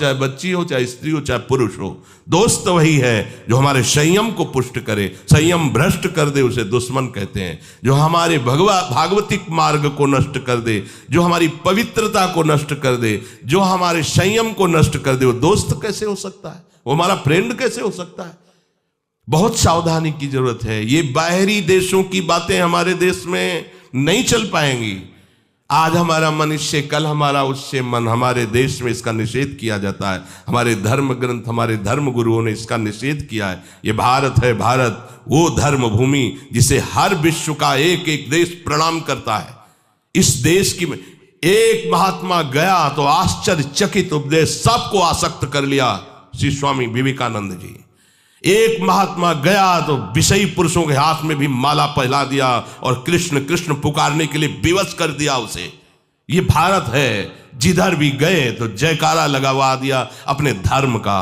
चाहे बच्ची हो, चाहे स्त्री हो, चाहे पुरुष हो, दोस्त वही है जो हमारे संयम को पुष्ट करे। संयम भ्रष्ट कर दे उसे दुश्मन कहते हैं। जो हमारे भागवतिक मार्ग को नष्ट कर दे, जो हमारी पवित्रता को नष्ट कर दे, जो हमारे संयम को नष्ट कर दे, वो दोस्त कैसे हो सकता है? वो हमारा फ्रेंड कैसे हो सकता है? बहुत सावधानी की जरूरत है। ये बाहरी देशों की बातें हमारे देश में नहीं चल पाएंगी। आज हमारा मन इससे, कल हमारा उससे मन। हमारे देश में इसका निषेध किया जाता है। हमारे धर्म ग्रंथ, हमारे धर्म गुरुओं ने इसका निषेध किया है। ये भारत है, भारत वो धर्म भूमि जिसे हर विश्व का एक एक देश प्रणाम करता है। इस देश की एक महात्मा गया तो आश्चर्यचकित उपदेश सबको आसक्त कर लिया, श्री स्वामी विवेकानंद जी। एक महात्मा गया तो विषयी पुरुषों के हाथ में भी माला पहला दिया और कृष्ण कृष्ण पुकारने के लिए विवश कर दिया उसे। ये भारत है, जिधर भी गए तो जयकारा लगवा दिया अपने धर्म का।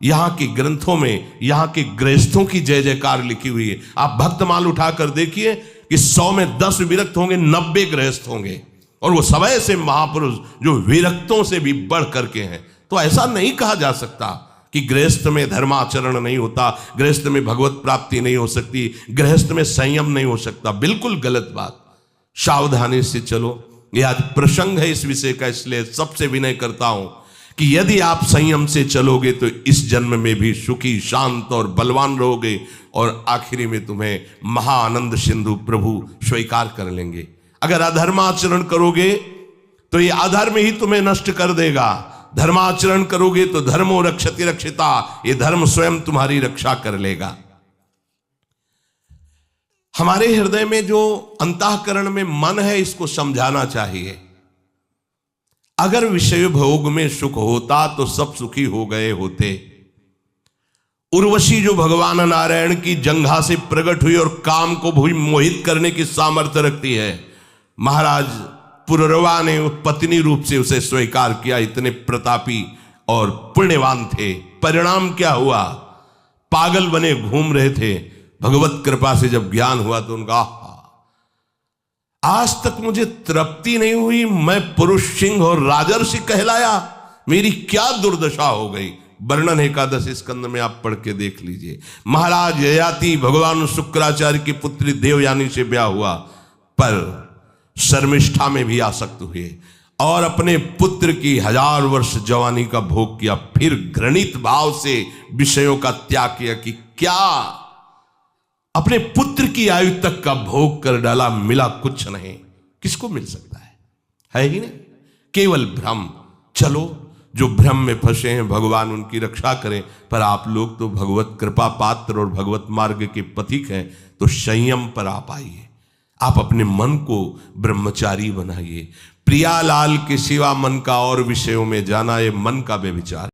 यहाँ के ग्रंथों में यहाँ के गृहस्थों की जय जयकार लिखी हुई है। आप भक्तमाल उठाकर देखिए कि 100 में 10 विरक्त होंगे, 90 गृहस्थ होंगे, और वो सब ऐसे महापुरुष जो विरक्तों से भी बढ़ करके हैं। तो ऐसा नहीं कहा जा सकता कि गृहस्थ में धर्माचरण नहीं होता, गृहस्थ में भगवत प्राप्ति नहीं हो सकती, गृहस्थ में संयम नहीं हो सकता। बिल्कुल गलत बात। सावधानी से चलो। यह आज प्रसंग है इस विषय का, इसलिए सबसे विनय करता हूं कि यदि आप संयम से चलोगे तो इस जन्म में भी सुखी, शांत और बलवान रहोगे, और आखिरी में तुम्हें महाआनंद सिंधु प्रभु स्वीकार कर लेंगे। अगर अधर्माचरण करोगे तो ये अधर्म ही तुम्हें नष्ट कर देगा। धर्माचरण करोगे तो धर्मो रक्षति रक्षिता, ये धर्म स्वयं तुम्हारी रक्षा कर लेगा। हमारे हृदय में जो अंतःकरण में मन है, इसको समझाना चाहिए। अगर विषय भोग में सुख होता तो सब सुखी हो गए होते। उर्वशी जो भगवान नारायण की जंघा से प्रकट हुई और काम को भी मोहित करने की सामर्थ्य रखती है, महाराज पुररवा ने पत्नी रूप से उसे स्वीकार किया। इतने प्रतापी और पुण्यवान थे। परिणाम क्या हुआ? पागल बने घूम रहे थे। भगवत कृपा से जब ज्ञान हुआ तो उनका आज तक मुझे तृप्ति नहीं हुई, मैं पुरुष सिंह और राजर्षि कहलाया, मेरी क्या दुर्दशा हो गई। वर्णन एकादश स्कंद में आप पढ़ के देख लीजिए। महाराज ययाति भगवान शुक्राचार्य की पुत्री देवयानी से ब्याह हुआ, पर शर्मिष्ठा में भी आसक्त हुए और अपने पुत्र की 1000 वर्ष जवानी का भोग किया। फिर घृणित भाव से विषयों का त्याग किया कि क्या अपने पुत्र की आयु तक का भोग कर डाला, मिला कुछ नहीं। किसको मिल सकता है ही नहीं, केवल भ्रम। चलो, जो भ्रम में फंसे हैं भगवान उनकी रक्षा करें, पर आप लोग तो भगवत कृपा पात्र और भगवत मार्ग के पथिक हैं, तो संयम पर आप आइए। आप अपने मन को ब्रह्मचारी बनाइए। प्रियालाल के सिवा मन का और विषयों में जाना, ये मन का व्यभिचार।